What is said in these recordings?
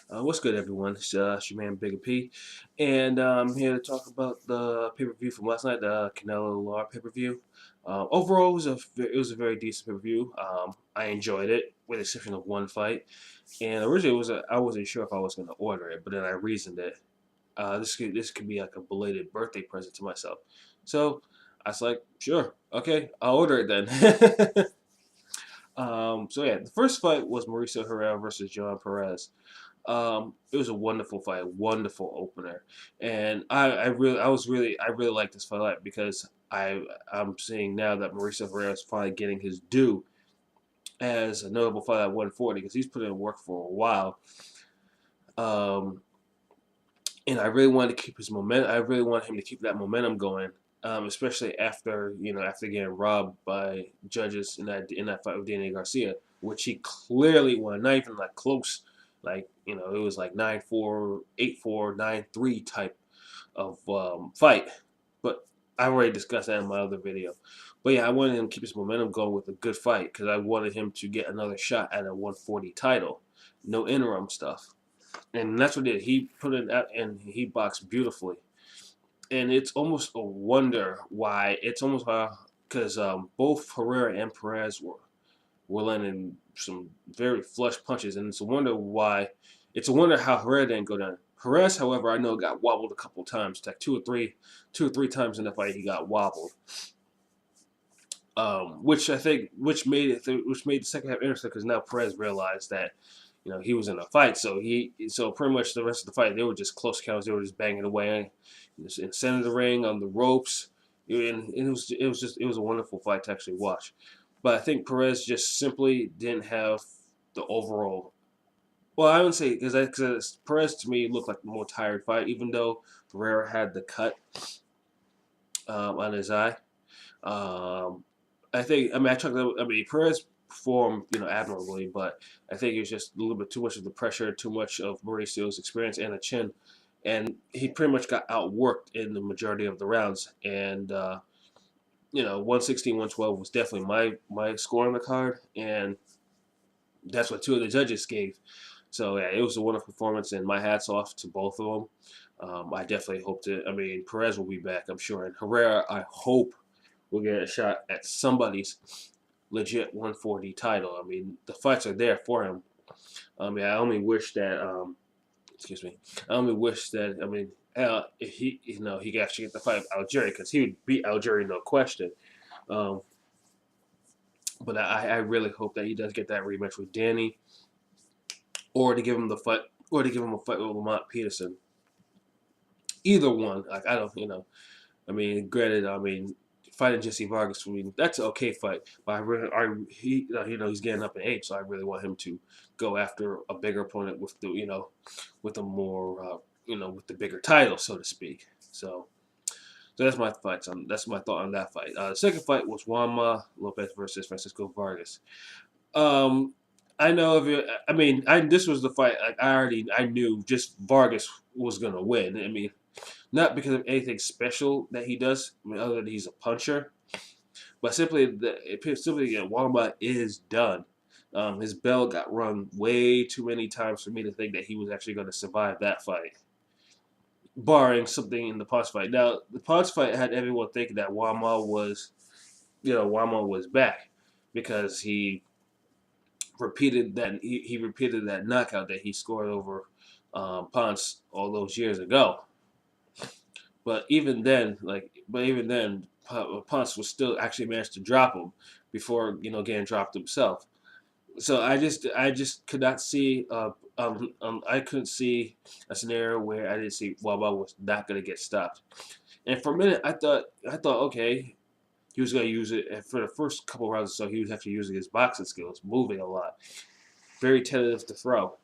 What's good, everyone? It's your man Bigga P, and I'm here to talk about the pay-per-view from last night, the Canelo Lara pay-per-view. Overall, it was a very decent pay-per-view. I enjoyed it, with the exception of one fight. And originally, I wasn't sure if I was going to order it, but then I reasoned it. This could be like a belated birthday present to myself. So I was like, sure, okay, I'll order it then. So yeah, the first fight was Mauricio Herrera versus John Perez. It was a wonderful fight, wonderful opener, and I really like this fight because I'm seeing now that Mauricio Herrera is finally getting his due as a notable fight at 140 because he's put in work for a while. Um, and I really wanted to keep his momentum. I really want him to keep that momentum going, especially after getting robbed by judges in that fight with Danny Garcia, which he clearly won, not even like close. Like it was like 9-4, 8-4, 9-3 type of fight. But I already discussed that in my other video. But yeah, I wanted him to keep his momentum going with a good fight because I wanted him to get another shot at a 140 title, no interim stuff. And that's what he did. He put it out and he boxed beautifully. And it's almost a wonder why. It's almost because both Herrera and Perez were landing some very flush punches, and it's a wonder why. It's a wonder how Herrera didn't go down. Perez, however, I know got wobbled a couple times, like two or three times in the fight he got wobbled. Which I think, which made the second half interesting because now Perez realized that he was in a fight, so pretty much the rest of the fight they were just close counts. They were just banging away in the center of the ring on the ropes, and it was a wonderful fight to actually watch. But I think Perez just simply didn't have the overall. Well, I wouldn't say because Perez to me looked like a more tired fight, even though Herrera had the cut on his eye. Um, Perez performed admirably, but I think it was just a little bit too much of the pressure, too much of Mauricio's experience and the chin, and he pretty much got outworked in the majority of the rounds. And 116, 112 was definitely my score on the card, and that's what two of the judges gave. So yeah, it was a wonderful performance, and my hats off to both of them. I definitely hope to. I mean, Perez will be back, I'm sure, and Herrera, I hope will get a shot at somebody's legit 140 title. I mean, the fights are there for him. I mean, I only wish that. Excuse me. I only wish that. I mean, if he could actually get the fight with Algeria because he would beat Algeria, no question. Um, but I really hope that he does get that rematch with Danny, or to give him the fight, or to give him a fight with Lamont Peterson. Either one. Like I don't. I mean, granted. I mean, fighting Jesse Vargas for me, that's an okay fight. But he's getting up in age, so I really want him to go after a bigger opponent with with a more, with the bigger title, so to speak. So that's my thoughts on that's my thought on that fight. The second fight was Juan Lopez versus Francisco Vargas. Um, I know if you, I mean, this was the fight. Like, I knew just Vargas was gonna win. I mean, not because of anything special that he does, I mean, other than he's a puncher, but simply that Wamba is done. His bell got rung way too many times for me to think that he was actually going to survive that fight, barring something in the Potts fight. Now, the Potts fight had everyone thinking that Wamba was back because he repeated that knockout that he scored over Ponce all those years ago. But even then, Ponce was still actually managed to drop him before getting dropped himself. So I just could not see I couldn't see a scenario where I didn't see Wawa was not gonna get stopped. And for a minute I thought okay, he was gonna use it for the first couple of rounds or so. He was actually using his boxing skills, moving a lot, very tentative to throw.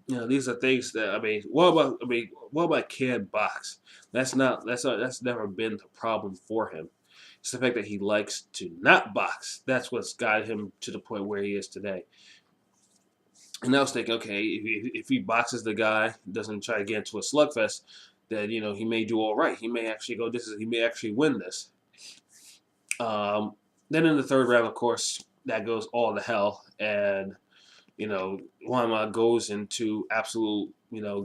These are things that Wawa can box. That's never been the problem for him. It's the fact that he likes to not box. That's what's got him to the point where he is today. And I was thinking, okay, if he boxes the guy, doesn't try to get into a slugfest, then he may do all right. He may actually go. He may actually win this. Then in the third round, of course, that goes all to hell, and Juan goes into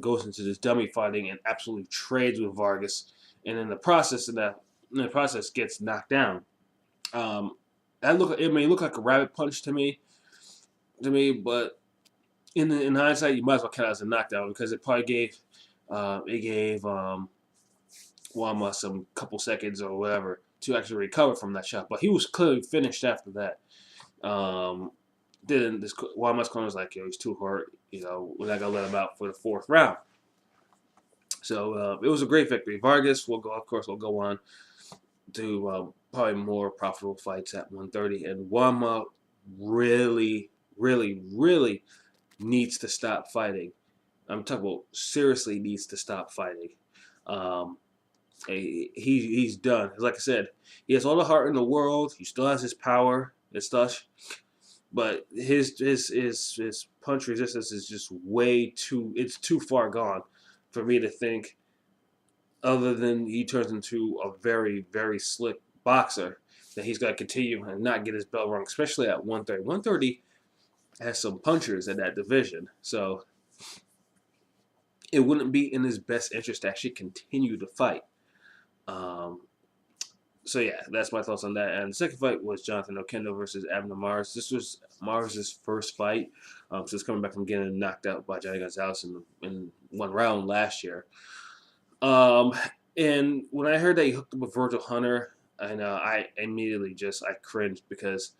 goes into this dummy fighting and absolutely trades with Vargas, and in the process gets knocked down. Um, it may look like a rabbit punch but in hindsight, you might as well count it as a knockdown because it probably gave Juan some couple seconds or whatever to actually recover from that shot. But he was clearly finished after that. Then this Juan's corner was like, yo, he's too hurt. We're not gonna let him out for the fourth round. So it was a great victory. Vargas will go on to probably more profitable fights at 130, and Juan really, really, really needs to stop fighting. I'm talking about seriously needs to stop fighting. He's done. Like I said, he has all the heart in the world. He still has his power and stuff, but his punch resistance is just it's too far gone for me to think, other than he turns into a very, very slick boxer, that he's going to continue and not get his bell rung, especially at 130. 130 has some punchers in that division, so it wouldn't be in his best interest to actually continue to fight. So yeah, that's my thoughts on that. And the second fight was Jonathan Oquendo versus Abner Mares. This was Mares' first fight. So he's coming back from getting knocked out by Johnny Gonzalez in one round last year. And when I heard that he hooked up with Virgil Hunter, I immediately I cringed because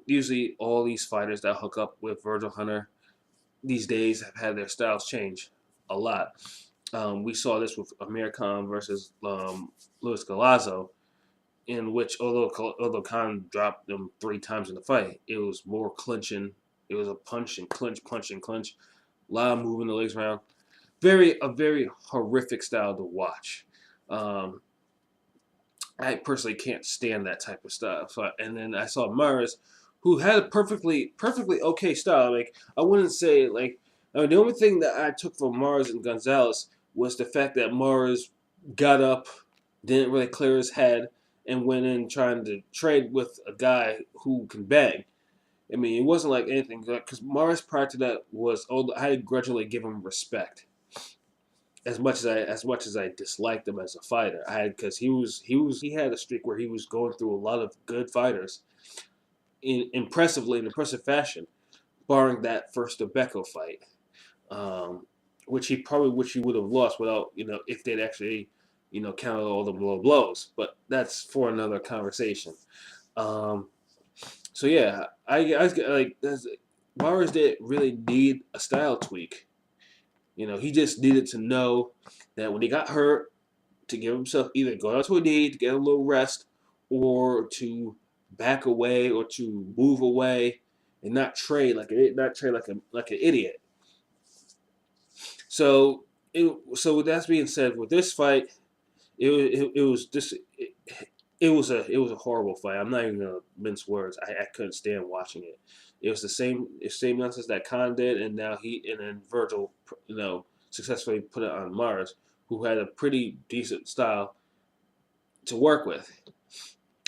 usually all these fighters that hook up with Virgil Hunter these days have had their styles change a lot. We saw this with Amir Khan versus Luis Galazzo, in which although Khan dropped them 3 times in the fight, it was more clinching. It was a punch and clinch. A lot of moving the legs around. A very horrific style to watch. I personally can't stand that type of stuff. And then I saw Mares, who had a perfectly okay style. Like, I wouldn't say the only thing that I took from Mares and Gonzalez was the fact that Mares got up, didn't really clear his head, and went in trying to trade with a guy who can bang. I mean, it wasn't like anything, because Mares prior to that I grudgingly give him respect. As much as I disliked him as a fighter, because he had a streak where he was going through a lot of good fighters in impressive fashion, barring that first Abeko fight, which he would have lost without if they'd actually counted all the blows. But that's for another conversation. So yeah, Mares didn't really need a style tweak. He just needed to know that when he got hurt, to give himself either go out to a knee to get a little rest, or to back away, or to move away, and not trade like an idiot. So with that being said, with this fight, it was a horrible fight. I'm not even gonna mince words. I couldn't stand watching it. It was the same nonsense that Khan did, and then Virgil, successfully put it on Mares, who had a pretty decent style to work with.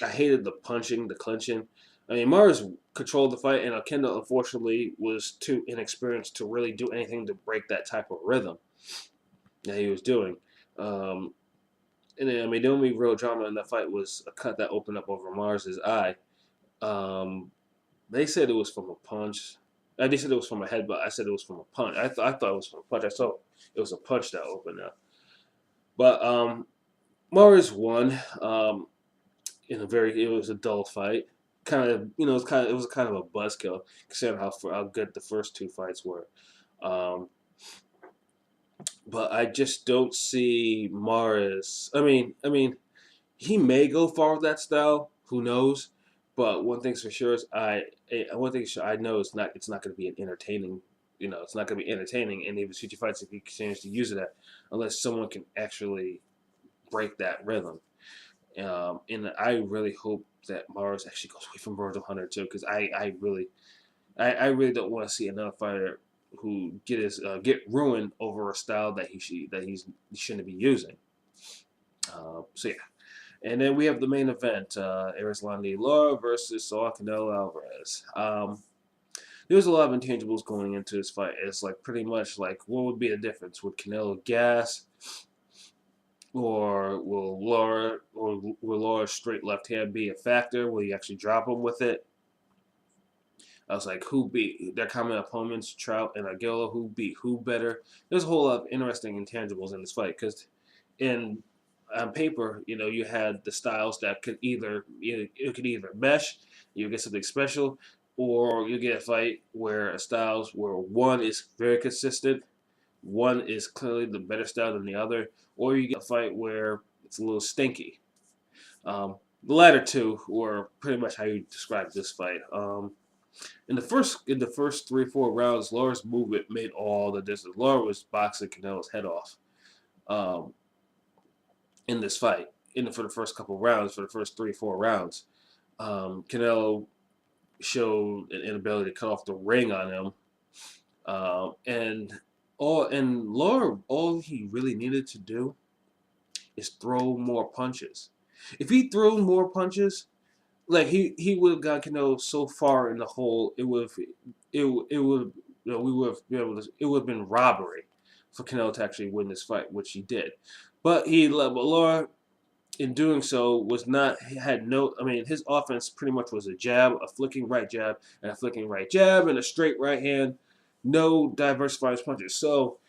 I hated the punching, the clinching. I mean, Mares controlled the fight, and Oquendo, unfortunately, was too inexperienced to really do anything to break that type of rhythm that he was doing. And then, the only real drama in that fight was a cut that opened up over Mares' eye. They said it was from a punch. They said it was from a headbutt. I said it was from a punch. I thought it was from a punch. I saw it was a punch that opened up. But Mares won. It was a dull fight. It was kind of a buzzkill considering how good the first 2 fights were. But I just don't see Mares. I mean, he may go far with that style. Who knows? But one thing's for sure is I know it's not going to be an entertaining. It's not going to be entertaining any of his future fights if he continues to use it unless someone can actually break that rhythm. And I really hope that Mares actually goes away from Virgil Hunter too, because I really don't want to see another fighter who get ruined over a style that he shouldn't be using. So yeah. And then we have the main event, Erislandy Lara versus Saul Canelo Alvarez. there was a lot of intangibles going into this fight. It's like pretty much like what would be the difference? Would Canelo gas, or will Lara's straight left hand be a factor? Will he actually drop him with it? I was like, who beat their common opponents, Trout and Aguila? Who beat who better? There's a whole lot of interesting intangibles in this fight because, in on paper, you had the styles that could either mesh, you get something special, or you get a fight where a styles where one is very consistent, one is clearly the better style than the other, or you get a fight where it's a little stinky. The latter two were pretty much how you describe this fight. In the first 3 or 4 rounds, Lara's movement made all the difference. Lara was boxing Canelo's head off in this fight. For the first couple rounds, for the first 3 or 4 rounds, Canelo showed an inability to cut off the ring on him, and Lara, all he really needed to do is throw more punches. If he threw more punches, like he would have got Canelo so far in the hole, it would we would have been able to, it would have been robbery for Canelo to actually win this fight, which he did. But Lara, in doing so, his offense pretty much was a jab, a flicking right jab, and a flicking right jab, and a straight right hand, no diversifying punches. So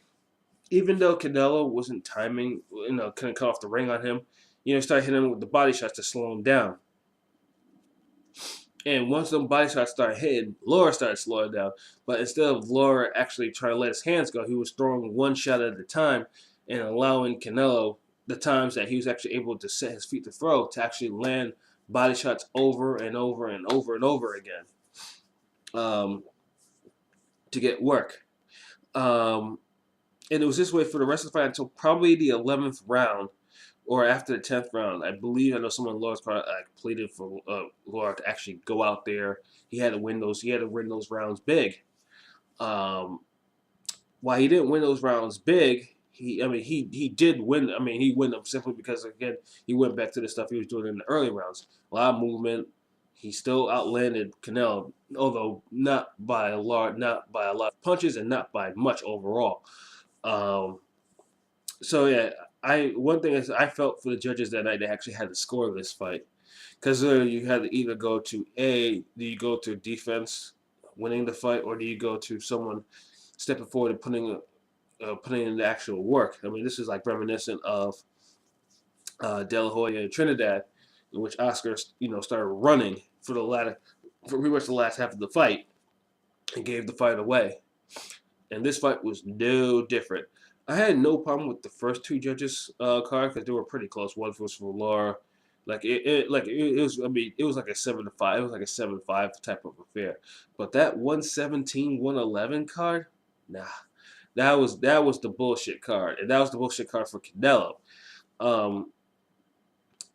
even though Canelo wasn't timing, couldn't cut off the ring on him, started hitting him with the body shots to slow him down. And once them body shots started hitting, Lara started slowing down. But instead of Lara actually trying to let his hands go, he was throwing one shot at a time and allowing Canelo the times that he was actually able to set his feet to throw to actually land body shots over and over and over and over again to get work. And it was this way for the rest of the fight until probably the 11th round. Or after the 10th round, I know someone in Lara's car pleaded for Lara to actually go out there. He had to win those. He had to win those rounds big. While he didn't win those rounds big, he did win. He won them simply because again he went back to the stuff he was doing in the early rounds. A lot of movement. He still outlanded Canelo, although not by a lot of punches and not by much overall. So yeah. One thing is I felt for the judges that night they actually had to score this fight because you had to either go to do you go to defense winning the fight, or do you go to someone stepping forward and putting in the actual work. This is like reminiscent of De La Hoya and Trinidad, in which Oscar started running for pretty much the last half of the fight and gave the fight away. And this fight was no different. I had no problem with the first two judges' card because they were pretty close. One was for Lara, it was. It was like a 7-5. It was like a 7-5 type of affair. But that 117-111 card, nah, that was the bullshit card, and that was the bullshit card for Canelo. And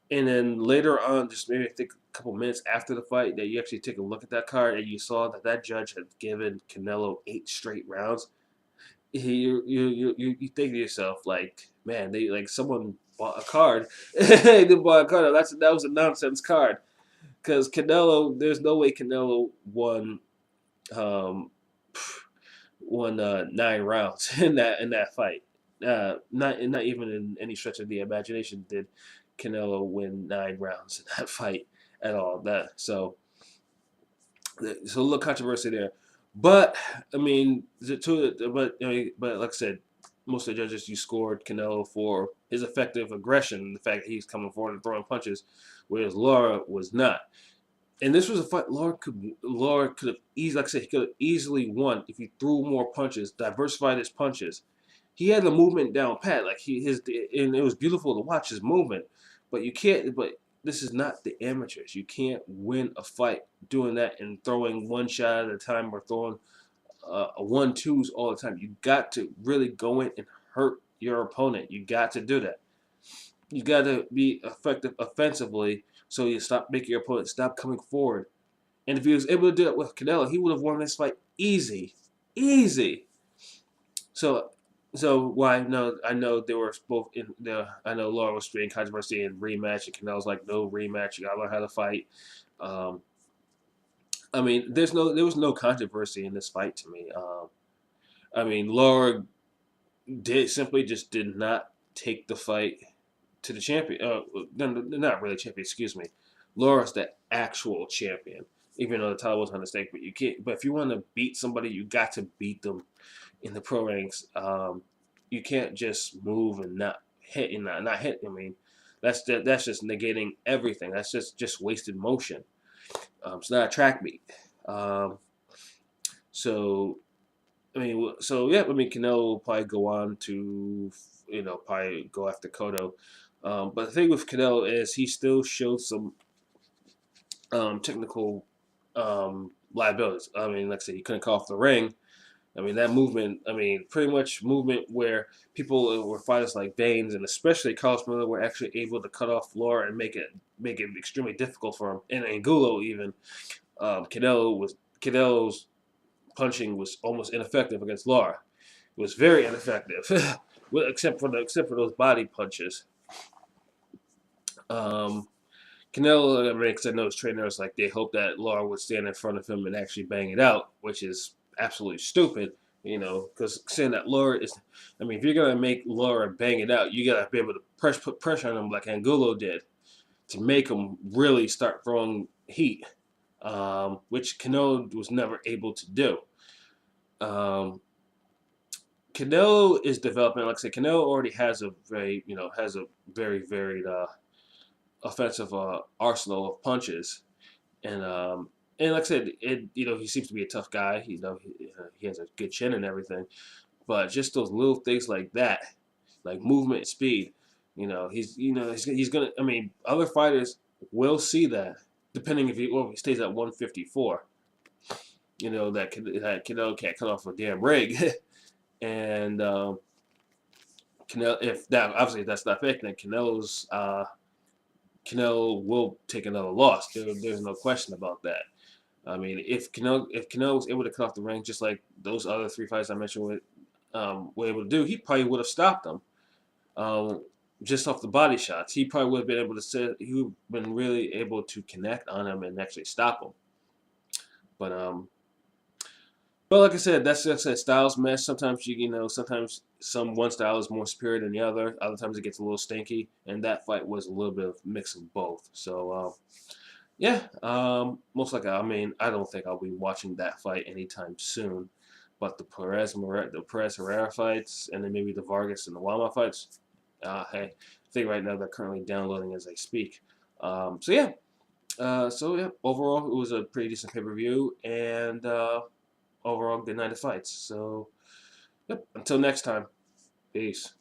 then later on, just maybe I think a couple minutes after the fight, that you actually take a look at that card and you saw that judge had given Canelo 8 straight rounds. You think to yourself like, man, someone bought a card. They bought a card. That was a nonsense card, because Canelo, there's no way Canelo won 9 rounds in that fight. Not even in any stretch of the imagination did Canelo win 9 rounds in that fight at all. So a little controversy there. But but like I said, most of the judges you scored Canelo for his effective aggression, the fact that he's coming forward and throwing punches, whereas Lara was not. And this was a fight Lara could have easily, like I said, he could have easily won if he threw more punches, diversified his punches. He had the movement down pat, and it was beautiful to watch his movement. But you can't. But this is not the amateurs. You can't win a fight doing that and throwing one shot at a time or throwing 1-2s all the time. You got to really go in and hurt your opponent. You got to do that. You got to be effective offensively, so you making your opponent stop coming forward. And if he was able to do it with Canelo, he would have won this fight easy. So why? No, I know they were both in the. I know Lara was creating controversy in rematch, and Canelo's like, no rematch. You gotta learn how to fight. I mean, there was no controversy in this fight to me. I mean, Lara did not take the fight to the champion. No, not really champion. Excuse me. Lara's the actual champion, even though the title was on the stake. But you can't. But if you want to beat somebody, you got to beat them in the pro ranks. You can't just move and not hit and not hit. I mean, that's just negating everything. That's just wasted motion. It's not a track meet. Um, so yeah. I mean, Canelo will probably go on to probably go after Cotto. But the thing with Canelo is he still showed some technical liabilities. I mean, like I said, he couldn't come off the ring. I mean, that movement, I mean, pretty much movement where people were fighters like Baines and especially Carlos Miller were actually able to cut off Lara and make it extremely difficult for him. And Angulo even, Canelo's punching was almost ineffective against Lara. It was very ineffective, well, except for those body punches. Canelo, I mean, because I know his trainers, like, they hope that Lara would stand in front of him and actually bang it out, which is absolutely stupid, because saying that Lara is, I mean, if you're going to make Lara bang it out, you got to be able to put pressure on him like Angulo did to make him really start throwing heat, which Canelo was never able to do. Canelo is developing, like I said, Canelo already has a very varied offensive arsenal of punches, and like I said, he seems to be a tough guy. He has a good chin and everything, but just those little things like that, like movement and speed, he's gonna. I mean, other fighters will see that, depending if he stays at 154. That Canelo can't cut off a damn rig, and Canelo, if that obviously that's not fake, then Canelo will take another loss. There's no question about that. I mean, if Canelo was able to cut off the ring just like those other three fights I mentioned were able to do, he probably would have stopped them just off the body shots. He probably would have been able to he would have been really able to connect on him and actually stop him. But like I said, that's just a styles mesh. Sometimes sometimes one style is more superior than the other. Other times it gets a little stinky, and that fight was a little bit of mix of both. So yeah, most likely. I mean, I don't think I'll be watching that fight anytime soon. But the Perez Herrera fights, and then maybe the Vargas and the Wama fights. Hey, I think right now they're currently downloading as I speak. So yeah. Overall, it was a pretty decent pay-per-view, and overall, good night of fights. So, yep, until next time, peace.